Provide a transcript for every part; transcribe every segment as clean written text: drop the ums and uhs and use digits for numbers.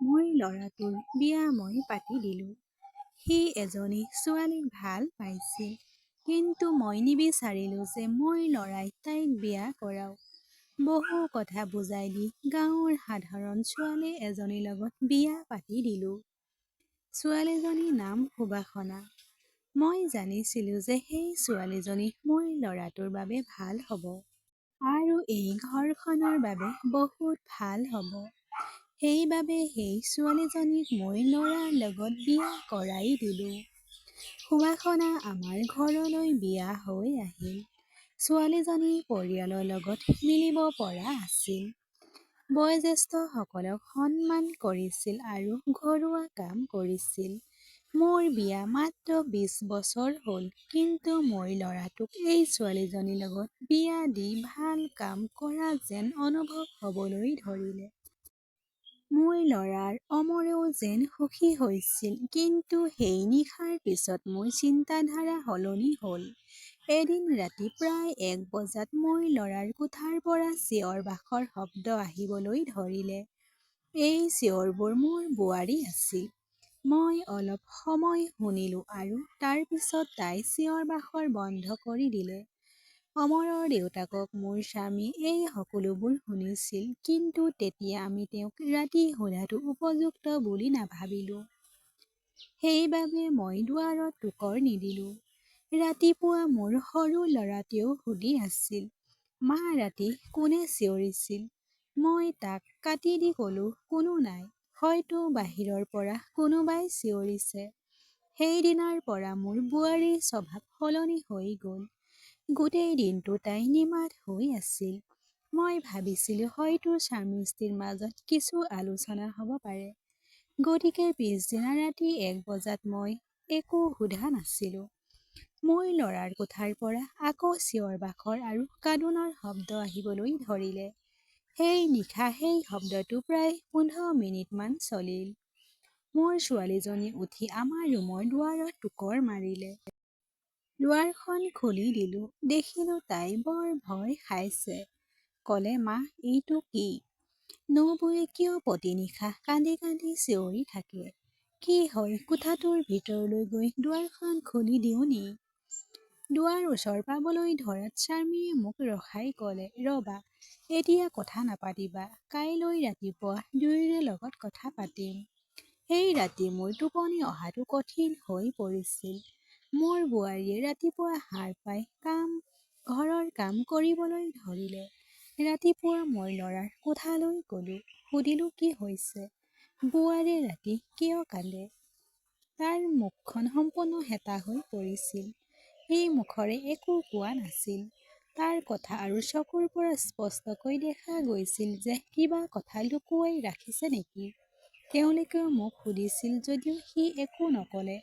মোৰ ল'ৰাটোৰ বিয়া মই পাতি দিলোঁ। সি এজনী ছোৱালীক ভাল পাইছিল, কিন্তু মই নিবিচাৰিলোঁ যে মোৰ ল'ৰাই তাইক বিয়া কৰাওক। বহু কথা বুজাই দি গাঁৱৰ সাধাৰণ ছোৱালী এজনীৰ লগত বিয়া পাতি দিলোঁ। ছোৱালীজনীৰ নাম সুবাসনা। মই জানিছিলোঁ যে সেই ছোৱালীজনী মোৰ ল'ৰাটোৰ বাবে ভাল হ'ব আৰু এই ঘৰখনৰ বাবে বহুত ভাল হ'ব। সেইবাবে সেই ছোৱালীজনীক মই ল'ৰাৰ লগত বিয়া কৰাই দিলোঁ। সুবাসনা আমাৰ ঘৰলৈ বিয়া হৈ আহিল। ছোৱালীজনী পৰিয়ালৰ লগত মিলিব পৰা আছিল। বয়োজ্যেষ্ঠসকলক সন্মান কৰিছিল আৰু ঘৰুৱা কাম কৰিছিল। মোৰ বিয়া মাত্ৰ 20 বছৰ হ'ল, কিন্তু মই ল'ৰাটোক এই ছোৱালীজনীৰ লগত বিয়া দি ভাল কাম কৰা যেন অনুভৱ হ'বলৈ ধৰিলে। মোৰ ল'ৰাৰ অমৰেও যেন সুখী হৈছিল। কিন্তু সেই নিশাৰ পিছত মোৰ চিন্তাধাৰা সলনি হ'ল। এদিন ৰাতি প্ৰায় 1 বজাত মোৰ ল'ৰাৰ কোঠাৰ পৰা চিঞৰ-বাখৰ শব্দ আহিবলৈ ধৰিলে। এই চিঞৰবোৰ মোৰ বোৱাৰী আছিল। মই অলপ সময় শুনিলোঁ আৰু তাৰ পিছত তাই চিঞৰ-বাখৰ বন্ধ কৰি দিলে। অমৰৰ দেউতাকক মোৰ স্বামী এই সকলোবোৰ শুনিছিল, কিন্তু তেতিয়া আমি তেওঁক ৰাতি সোধাটো উপযুক্ত বুলি নাভাবিলোঁ। সেইবাবে মই দুৱাৰত টোকৰ নিদিলোঁ। ৰাতিপুৱা মোৰ সৰু ল'ৰাটোৱেও সুধি আছিল, মা, ৰাতি কোনে চিঞৰিছিল? মই তাক কাটি দি ক'লোঁ, কোনো নাই, হয়তো বাহিৰৰ পৰা কোনোবাই চিঞৰিছে। সেইদিনাৰ পৰা মোৰ বোৱাৰীৰ স্বভাৱ সলনি হৈ গ'ল। গোটেই দিনটো তাই নিমাত হৈ আছিল। মই ভাবিছিলোঁ হয়তো স্বামী-স্ত্ৰীৰ মাজত কিছু আলোচনা হ'ব পাৰে। গতিকে পিছদিনা ৰাতি 1 বজাত মই একো সোধা নাছিলোঁ। মোৰ ল'ৰাৰ কোঠাৰ পৰা আকৌ চিঞৰ-বাখৰ আৰু কান্দোনৰ শব্দ আহিবলৈ ধৰিলে। সেই নিশা সেই শব্দটো প্ৰায় 15 মিনিটমান চলিল। মোৰ ছোৱালীজনী উঠি আমাৰ ৰুমৰ দুৱাৰত টোকৰ মাৰিলে। দুৱাৰখন খুলি দিলোঁ। দেখিলোঁ তাই বৰ ভয় খাইছে। ক'লে, মা, এইটো কি? নবৌৱে কিয় প্ৰতিনিশা কান্দি কান্দি চিঞৰি থাকে? কি হয়, কোঠাটোৰ ভিতৰলৈ গৈ দুৱাৰখন খুলি দিওঁ নি? দুৱাৰ ওচৰ পাবলৈ ধৰাত স্বামীয়ে মোক ৰখাই ক'লে, ৰ'বা, এতিয়া কথা নাপাতিবা, কাইলৈ ৰাতিপুৱা দুয়োৰে লগত কথা পাতিম। সেই ৰাতি মোৰ টোপনি অহাটো কঠিন হৈ পৰিছিল। মোৰ বোৱাৰীয়ে ৰাতিপুৱা সাৰ পাই ঘৰৰ কাম কৰিবলৈ ধৰিলে। ৰাতিপুৱা মই ল'ৰাৰ কোঠালৈ গ'লোঁ। সুধিলোঁ, কি হৈছে? বোৱাৰীয়ে ৰাতি কিয় কান্দে? তাৰ মুখখন সম্পূৰ্ণ হেতা হৈ পৰিছিল। সি মুখেৰে একো কোৱা নাছিল। তাৰ কথা আৰু চকুৰ পৰা স্পষ্টকৈ দেখা গৈছিল যে কিবা কথা লুকুৱাই ৰাখিছে নেকি। তেওঁলোকেও মোক সুধিছিল যদিও সি একো নক'লে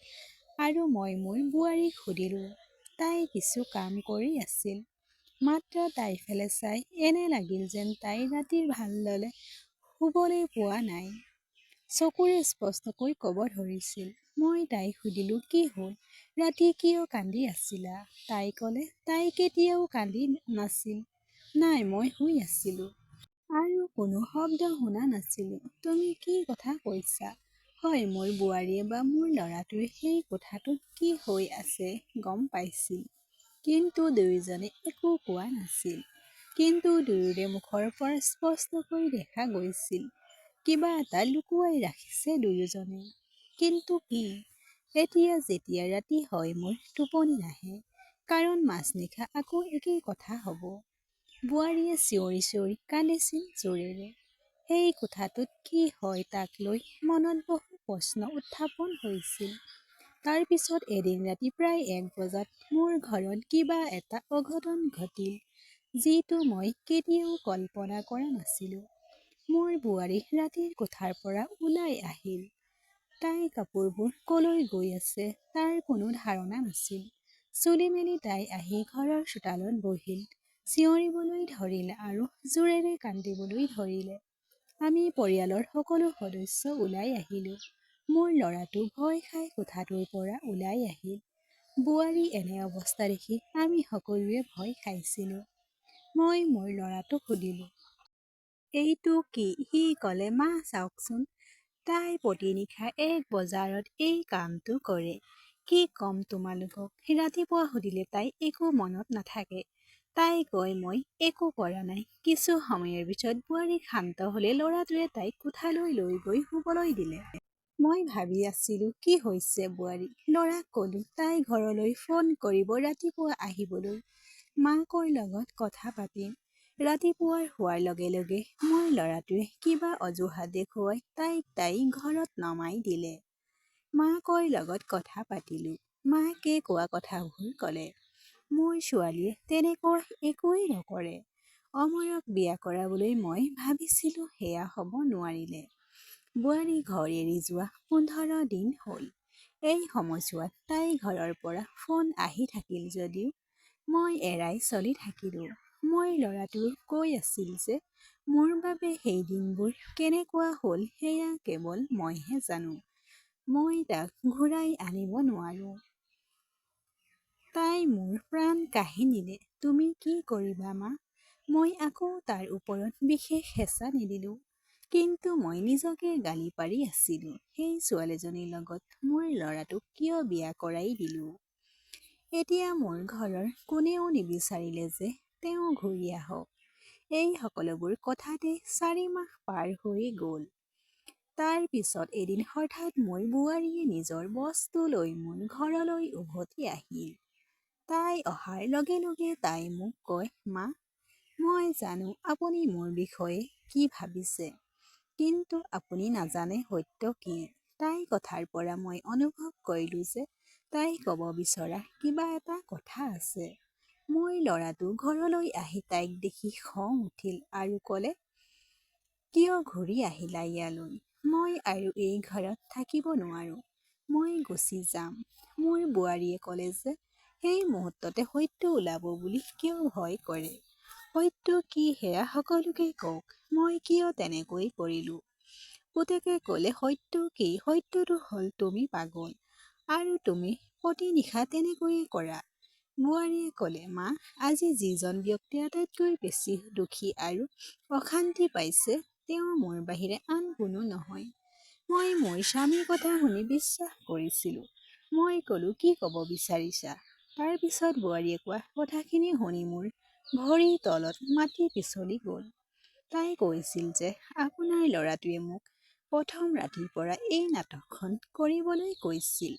আৰু মই মোৰ বোৱাৰীক সুধিলোঁ। তাই কিছু কাম কৰি আছিল। মাত্ৰ তাইফালে চাই এনে লাগিল যেন তাই ৰাতি ভালদৰে শুবলৈ পোৱা নাই। চকুৰে স্পষ্টকৈ ক'ব ধৰিছিল। মই তাইক সুধিলোঁ, কি হ'ল? ৰাতি কিয় কান্দি আছিলা? তাই ক'লে, তাই কেতিয়াও কান্দি নাছিল। নাই, মই শুই আছিলোঁ। আৰু কোনো শব্দ শুনা নাছিলোঁ। তুমি কি কথা কৈছা? হয়, মোৰ বোৱাৰীয়ে বা মোৰ ল'ৰাটোৱে সেই কোঠাটোত কি হৈ আছে গম পাইছিল। কিন্তু দুয়োজনে একো কোৱা নাছিল। কিন্তু দুয়োৰে মুখৰ পৰা স্পষ্টকৈ দেখা গৈছিল কিবা এটা লুকুৱাই ৰাখিছে দুয়োজনে। কিন্তু কি? এতিয়া যেতিয়া ৰাতি হয় মোৰ টোপনি নাহে, কাৰণ মাজনিশা আকৌ একেই কথা হ'ব। বোৱাৰীয়ে চিঞৰি চিঞৰি কান্দিছিল জোৰেৰে। সেই কোঠাটোত কি হয় তাক লৈ মনত বহু প্ৰশ্ন উত্থাপন হৈছিল। তাৰ পিছত এদিন ৰাতি প্ৰায় 1 বজাত মোৰ ঘৰত কিবা এটা অঘটন ঘটিল, যিটো মই কেতিয়াও কল্পনা কৰা নাছিলোঁ। মোৰ বোৱাৰী ৰাতিৰ কোঠাৰ পৰা ওলাই আহিল। তাই কাপোৰবোৰ ক'লৈ গৈ আছে তাৰ কোনো ধাৰণা নাছিল। চুলি মেলি তাই আহি ঘৰৰ চোতালত বহিল, চিঞৰিবলৈ ধৰিলে আৰু জোৰেৰে কান্দিবলৈ ধৰিলে। আমি পৰিয়ালৰ সকলো সদস্য ওলাই আহিলোঁ। মোৰ ল'ৰাটো ভয় খাই কোঠাটোৰ পৰা ওলাই আহিল। বোৱাৰী এনে অৱস্থা দেখি আমি সকলোৱে ভয় খাইছিলোঁ। মই মোৰ ল'ৰাটোক সুধিলোঁ, এইটো কি? সি ক'লে, মা, চাওকচোন, তাই প্ৰতিনিশা এক বজাৰত এই কামটো কৰে। কি ক'ম তোমালোকক? ৰাতিপুৱা সুধিলে তাই একো মনত নাথাকে। তাই কয় মই একো কৰা নাই। কিছু সময়ৰ পিছত বোৱাৰী শান্ত হলে ল'ৰাটোৱে তাইক কোঠালৈ লৈ গৈ শুবলৈ দিলে। মই ভাবি আছিলো কি হৈছে বোৱাৰী। ল'ৰাক ক'লো তাই ঘৰলৈ ফোন কৰিব ৰাতিপুৱা আহিবলৈ। মাকৰ লগত কথা পাতিম। ৰাতিপুৱাৰ হোৱাৰ লগে লগে মোৰ ল'ৰাটোৱে কিবা অজুহাত দেখুৱাই তাইক ঘৰত নমাই দিলে। মাকৰ লগত কথা পাতিলো। মাকে কোৱা কথাবোৰ ক'লে। মোৰ ছোৱালীয়ে তেনেকুৱা একোৱেই নকৰে। অমৰক বিয়া কৰাবলৈ মই ভাবিছিলো সেয়া হ'ব নোৱাৰিলে। বোৱাৰী ঘৰ এৰি যোৱা 15 দিন হ'ল। এই সময়ছোৱাত তাই ঘৰৰ পৰা ফোন আহি থাকিল যদিও মই এৰাই চলি থাকিলো। মোৰ ল'ৰাটোৱে কৈ আছিল যে মোৰ বাবে সেই দিনবোৰ কেনেকুৱা হ'ল সেয়া কেৱল মইহে জানো। মই তাক ঘূৰাই আনিব নোৱাৰো। তাই মোৰ প্ৰাণ কাঢ়ি নিলে। তুমি কি কৰিবা মা? মই আকৌ তাৰ ওপৰত বিশেষ হেঁচা নিদিলো। কিন্তু মই নিজকে গালি পাৰি আছিলো। সেই ছোৱালীজনীৰ লগত মোৰ ল'ৰাটোক কিয় বিয়া কৰাই দিলো? এতিয়া মোৰ ঘৰৰ কোনেও নিবিচাৰিলে যে তেওঁ ঘূৰি আহক। এই সকলোবোৰ কথাতে 4 মাহ পাৰ হৈ গ'ল। তাৰ পিছত এদিন হঠাৎ মোৰ বোৱাৰীয়ে নিজৰ বস্তু লৈ মোৰ ঘৰলৈ উভতি আহিল। তাই অহাৰ লগে লগে তাই মোক কয় মা, মই জানো আপুনি মোৰ বিষয়ে কি ভাবিছে, কিন্তু আপুনি নাজানে সত্য কি। তাই কথাৰ পৰা মই অনুভৱ কৰিলো যে তাই ক'ব বিচৰা কিবা এটা কথা আছে। মোৰ ল'ৰাটো ঘৰলৈ আহি তাইক দেখি খং উঠিল আৰু ক'লে, কিয় ঘূৰি আহিলা ইয়ালৈ? মই আৰু এই ঘৰত থাকিব নোৱাৰো। মই গুচি যাম। মোৰ বোৱাৰীয়ে ক'লে যে সেই মুহূৰ্ততে সত্য ওলাব বুলি কিয় ভয় কৰে। সত্য কি সেয়া সকলোকে কওক। মই কিয় তেনেকৈ কৰিলো? পুতেকে ক'লে সত্য কি? সত্যটো হ'ল তুমি পাগল আৰু তুমি প্ৰতিনিশা তেনেকৈয়ে কৰা। বোৱাৰীয়ে ক'লে মা, আজি যিজন ব্যক্তি আটাইতকৈ বেছি দুখী আৰু অশান্তি পাইছে তেওঁ মোৰ বাহিৰে আন কোনো নহয়। মই মোৰ স্বামীৰ কথা শুনি বিশ্বাস কৰিছিলো। মই ক'লো কি ক'ব বিচাৰিছা? তাৰ পিছত বোৱাৰীয়ে কোৱা কথাখিনি শুনি মোৰ ভৰিৰ তলত মাটি পিছলি গ'ল। তাই কৈছিল যে আপোনাৰ ল'ৰাটোৱে মোক প্ৰথম ৰাতিৰ পৰা এই নাটকখন কৰিবলৈ কৈছিল,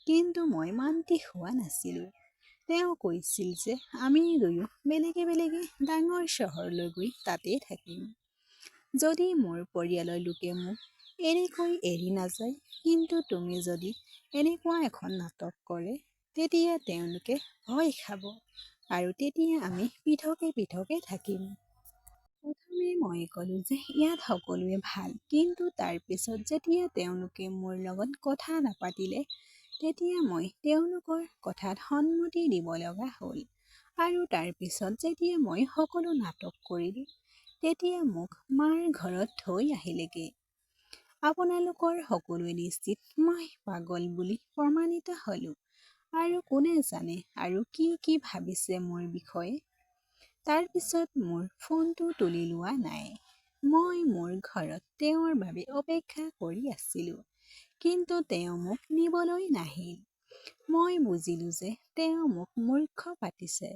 কিন্তু মই মান্তি হোৱা নাছিলো। তেওঁ কৈছিল যে আমি দুয়ো বেলেগে বেলেগে ডাঙৰ চহৰলৈ গৈ তাতে থাকিম। যদি মোৰ পৰিয়ালৰ লোকে মোক এনেকৈ এৰি নাযায়, কিন্তু তুমি যদি এনেকুৱা এখন নাটক কৰে, তেতিয়া তেওঁলোকে ভয় খাব আৰু তেতিয়া আমি পৃথকে পৃথকে থাকিম। প্ৰথমে মই ক'লো যে ইয়াত সকলোৱে ভাল, কিন্তু তাৰ পিছত যেতিয়া তেওঁলোকে মোৰ লগত কথা নাপাতিলে, তেতিয়া মই তেওঁলোকৰ কথাত সন্মতি দিব লগা হ'ল। আৰু তাৰ পিছত যেতিয়া মই সকলো নাটক কৰিলো, তেতিয়া মোক মাৰ ঘৰত থৈ আহিলেগে। আপোনালোকৰ সকলোৰে দৃষ্টিত মই পাগল বুলি প্ৰমাণিত হলো। আৰু কোনে জানে আৰু কি কি ভাবিছে মোৰ বিষয়ে। তাৰ পিছত মোৰ ফোনটো তুলি লোৱা নাই। মই মোৰ ঘৰত তেওঁৰ বাবে অপেক্ষা কৰি আছিলো, কিন্তু তেওঁ মোক নিবলৈ নাহিল। মই বুজিলো যে তেওঁ মোক মূৰ্খ পাতিছে,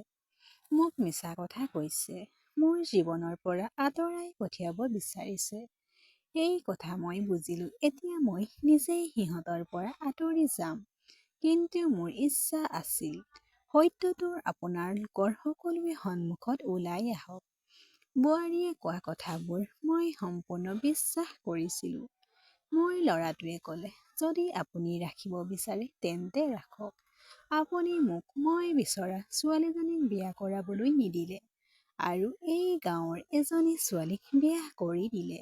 মোক মিছা কথা কৈছে, মোৰ জীৱনৰ পৰা আঁতৰাই পঠিয়াব বিচাৰিছে। এই কথা মই বুজিলো। এতিয়া মই নিজেই সিহঁতৰ পৰা আঁতৰি যাম। কিন্তু মোৰ ইচ্ছা আছিল সত্যটো আপোনালোকৰ সকলোৰে সন্মুখত ওলাই আহক। বোৱাৰীয়ে কোৱা কথাবোৰ মই সম্পূৰ্ণ বিশ্বাস কৰিছিলো। মোৰ ল'ৰাটোৱে ক'লে, যদি আপুনি ৰাখিব বিচাৰে তেন্তে ৰাখক। আপুনি মোক মই বিচৰা ছোৱালীজনীক বিয়া কৰাবলৈ নিদিলে আৰু এই গাঁৱৰ এজনী ছোৱালীক বিয়া কৰি দিলে।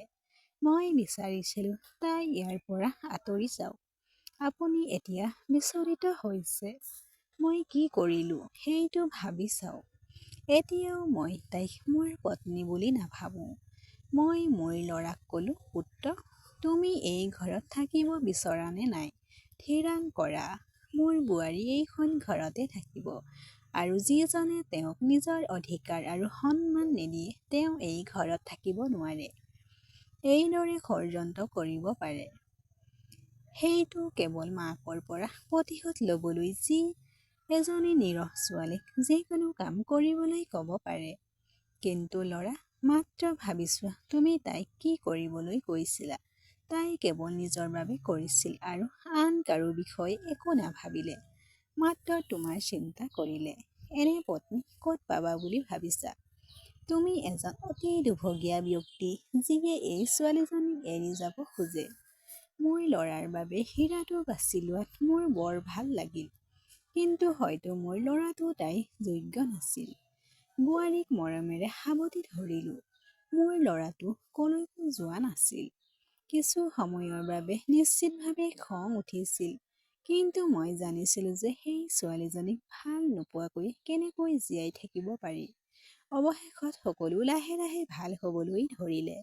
মই বিচাৰিছিলো তাই ইয়াৰ পৰা আঁতৰি যাওক। আপুনি এতিয়া বিচলিত হৈছে। মই কি কৰিলো সেইটো ভাবি চাওক। এতিয়াও মই তাইক মোৰ পত্নী বুলি নাভাবো। মই মোৰ ল'ৰাক ক'লো, পুত্ৰ, তুমি এই ঘৰত থাকিব বিচৰা নে নাই থিৰাং কৰা। মোৰ বোৱাৰী এইখন ঘৰতে থাকিব আৰু যিজনে তেওঁক নিজৰ অধিকাৰ আৰু সন্মান নিদিয়ে তেওঁ এই ঘৰত থাকিব নোৱাৰে। এইদৰে ষড়যন্ত্ৰ কৰিব পাৰে। সেইটো কেৱল মাকৰ পৰা প্ৰতিশোধ ল'বলৈ যি এজনী নিৰহ ছোৱালীক যিকোনো কাম কৰিবলৈ ক'ব পাৰে। কিন্তু ল'ৰা, মাত্ৰ ভাবিছোৱা তুমি তাইক কি কৰিবলৈ কৈছিলা। তাই কেৱল নিজৰ বাবে কৰিছিল আৰু আন কাৰো বিষয়ে একো নাভাবিলে, মাত্ৰ তোমাৰ চিন্তা কৰিলে। এনে পত্নী ক'ত পাবা বুলি ভাবিছা? তুমি এজন অতি দুৰ্ভগীয়া ব্যক্তি যিয়ে এই ছোৱালীজনীক এৰি যাব খোজে। মোৰ ল'ৰাৰ বাবে হীৰাটো বাছি লোৱাত মোৰ বৰ ভাল লাগিল, কিন্তু হয়তো মোৰ ল'ৰাটো তাইৰ যোগ্য নাছিল। বোৱাৰীক মৰমেৰে সাবটি ধৰিলোঁ। মোৰ ল'ৰাটো কলৈকো যোৱা নাছিল। কিছু সময়ৰ বাবে নিশ্চিতভাৱে খং উঠিছিল, কিন্তু মই জানিছিলোঁ যে সেই ছোৱালীজনীক ভাল নোপোৱাকৈ কেনেকৈ জীয়াই থাকিব পাৰি। অৱশেষত সকলো লাহে লাহে ভাল হ'বলৈ ধৰিলে।